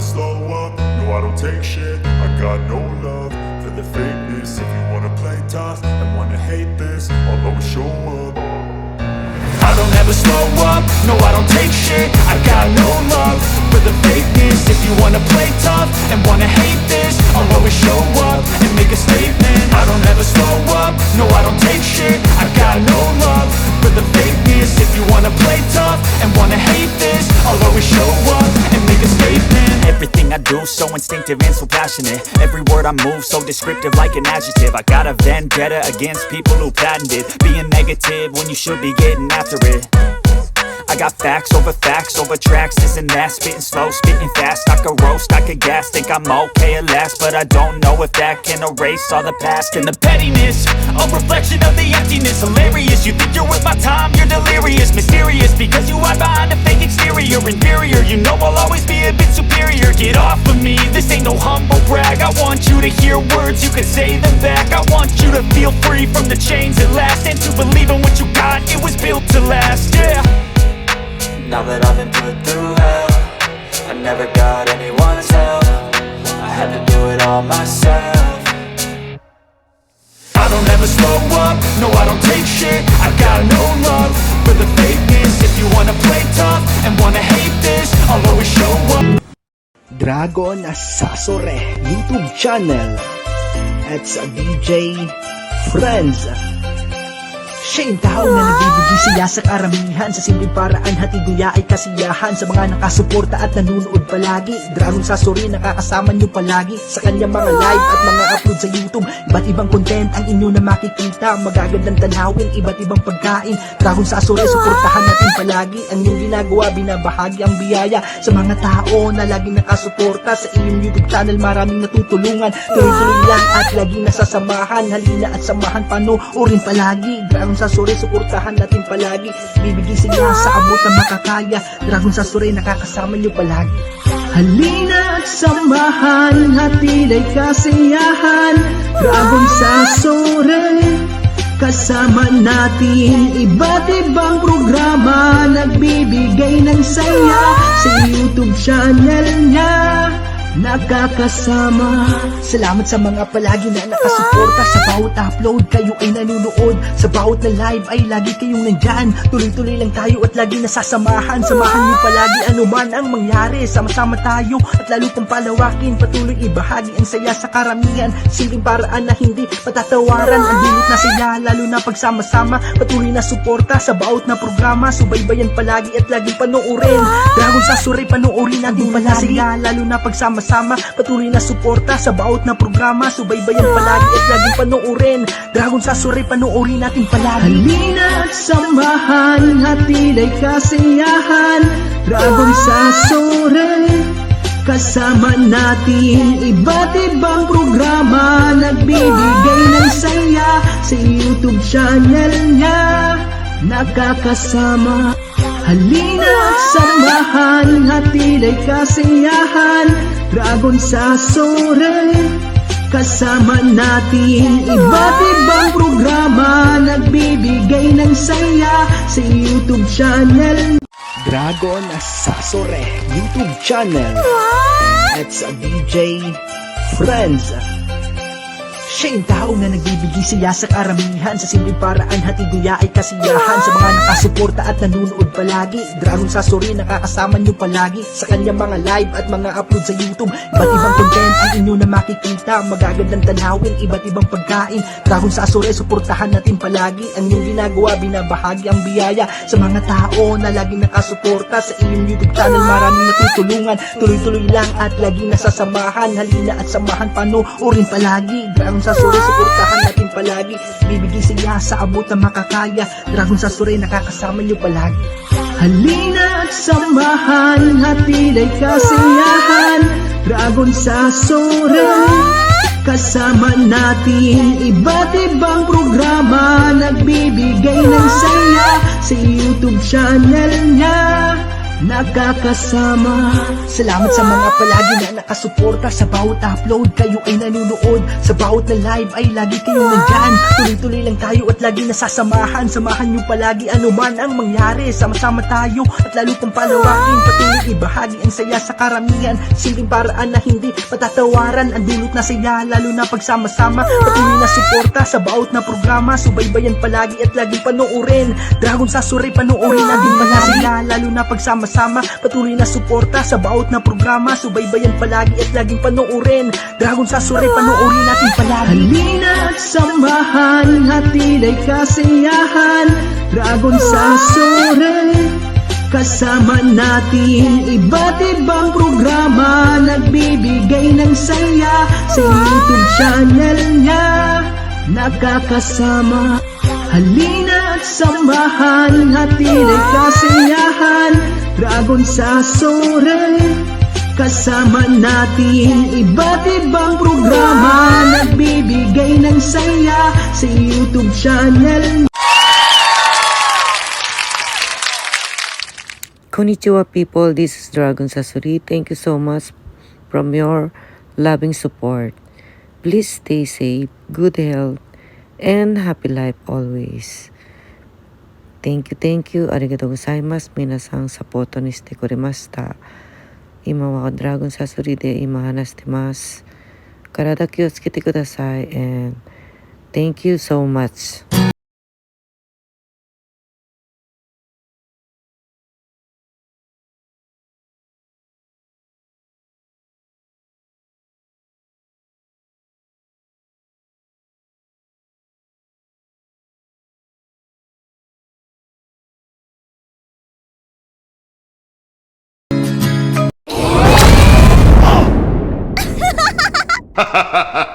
slow up, no I don't take shit. I got no love for the fakeness. If you wanna play tough and wanna hate this, I'll always show up. I don't ever slow up, no I don't take shit. I got no love for the fakeness. If you wanna play tough and wanna hate this, I'll always show up and make a statement. I don't ever slow up, no I don't take shit. I got no love for the fakeness. If you wanna play tough and wanna hate this, I'll always show up and make a statement. Everything I do so instinctive and so passionate. Every word I move so descriptive like an adjective. I got a vendetta against people who patented being negative when you should be getting after it. I got facts over tracks, this and that. Spitting slow, spitting fast. I could roast, I could gas. Think I'm okay at last, but I don't know if that can erase all the past. And the pettiness, a reflection of the emptiness. Hilarious, you think you're worth my time, you're delirious. Mysterious, because you hide behind a fake exterior. Inferior, you know I'll always be a bit superior. Get off of me, this ain't no humble brag. I want you to hear words, you can say them back. I want you to feel free from the chains at last, and to believe in what you got, it was built to last, yeah. Now that I've been put through hell, I never got anyone's help. I had to do it all myself. I don't ever slow up, no I don't take shit. I got no love for the fakeness. If you wanna play tough and wanna hate this, I'll always show up. Dragon Sasore YouTube channel. It's a DJ Friends. Siya yung tao na nagbibigay saya sa karamihan. Sa simpleng paraan, hatid niya ay kasiyahan. Sa mga nakasuporta at nanunood palagi, Dragon Sasore nakakasama niyo palagi sa kanyang mga live at mga upload sa YouTube. Iba't ibang content ang inyo na makikita, magagandang tanawin, iba't ibang pagkain. Dragon Sasore, suportahan natin palagi. Ang iyong ginagawa, binabahagi ang biyaya sa mga tao na laging nakasuporta sa iyong YouTube channel. Maraming natutulungan, tuloy-tuloy lang at laging nasasamahan. Halina at samahan, panoorin palagi. Dragon Sasore, suportahan natin palagi. Bibigay sila sa abot na makakaya. Dragon Sasore, nakakasama niyo palagi. Halina at samahan, hatid ay kasiyahan. Dragon Sasore, kasama natin iba't ibang programa. Nagbibigay ng saya sa YouTube channel niya. Nakakasama. Salamat sa mga palagi na nakasuporta. Sa bawat upload kayo ay nanunood, sa bawat na live ay lagi kayong nandyan. Tuloy-tuloy lang tayo at lagi nasasamahan. Samahan niyo palagi anuman ang mangyari. Sama-sama tayo at lalo pang palawakin. Patuloy ibahagi ang saya sa karamihan. Simpleng paraan na hindi patatawaran. Ang dulot na saya lalo na pagsama-sama. Patuloy na suporta sa bawat na programa. Subaybayan palagi at laging panoorin. Dragon Sasore, panoorin natin palagi. Saya lalo na pagsama-sama. Patuloy na suporta sa bawat na programa. Subaybayan palagi at laging panoorin. Dragon Sasore, panoorin natin palagi. Halina at samahan, hatid ay kasiyahan. Dragon Sasore, kasama natin iba't ibang programa. Nagbibigay ng saya sa YouTube channel niya. Nakakasama. Halina at samahan, hatid ay kasiyahan. Dragon Sasore, kasama natin iba't ibang programa. Nagbibigay ng saya sa YouTube channel. Dragon Sasore YouTube channel. It's a DJ Friends. Siya yung tao na nagbibigay saya sa karamihan. Sa simpleng paraan, hatid niya ay kasiyahan. Sa mga nakasuporta at nanunood palagi, Dragon Sasore, nakakasama niyo palagi sa kanyang mga live at mga upload sa YouTube. Iba't ibang content ang inyo na makikita, magagandang tanawin, iba't ibang pagkain. Dragon Sasore, suportahan natin palagi. Ang iyong ginagawa, binabahagi ang biyaya sa mga tao na laging nakasuporta sa iyong YouTube channel. Maraming natutulungan, tuloy-tuloy lang at laging nasasamahan. Halina at samahan, panoorin palagi. Dragon Sasore, suportahan natin palagi. Bibigay sila sa abot na makakaya. Dragon Sasore, nakakasama niyo palagi. Halina at samahan, hatid ay kasiyahan. Dragon Sasore, kasama natin iba't ibang programa. Nagbibigay ng saya sa YouTube channel niya. nakakasama. Salamat sa mga palagi na nakasuporta. Sa bawat upload kayo ay nanunood. Sa bawat na live ay lagi kayo nandyan. Tuloy-tuloy lang tayo at lagi nasasamahan. Samahan nyo palagi anuman ang mangyari. Sama-sama tayo at lalo pang palawakin. Patuloy ibahagi ang saya sa karamihan. Simpleng paraan na hindi matatawaran. Ang dulot na saya lalo na pagsama-sama. Patuloy na suporta sa bawat na programa. Subaybayan palagi at laging panoorin. Dragon Sasori panoorin natin palagi lalo na pagsama-sama. Patuloy na suporta sa bawat na programa. Subaybayan palagi at laging panoorin. Dragon Sasori panoorin natin palagi. Halina at samahan, hatilay kasiyahan. Dragon Sasori, kasama natin iba't ibang programa. Nagbibigay ng saya sa YouTube channel niya. Nakakasama. Halina at samahan, hatilay kasiyahan. Dragon Sasori, kasama natin iba't ibang programa. Nagbibigay ng saya sa YouTube channel. Konnichiwa people, this is Dragon Sasori. Thank you so much from your loving support. Please stay safe, good health, and happy life always. Thank you. Arigatou gozaimasu. Minasang sapoto ni shite kuremashita. Ima wa Dragon Sasori de ima hanashitemasu. Karada ki o tsukete kudasai, and thank you so much. Ha ha ha ha!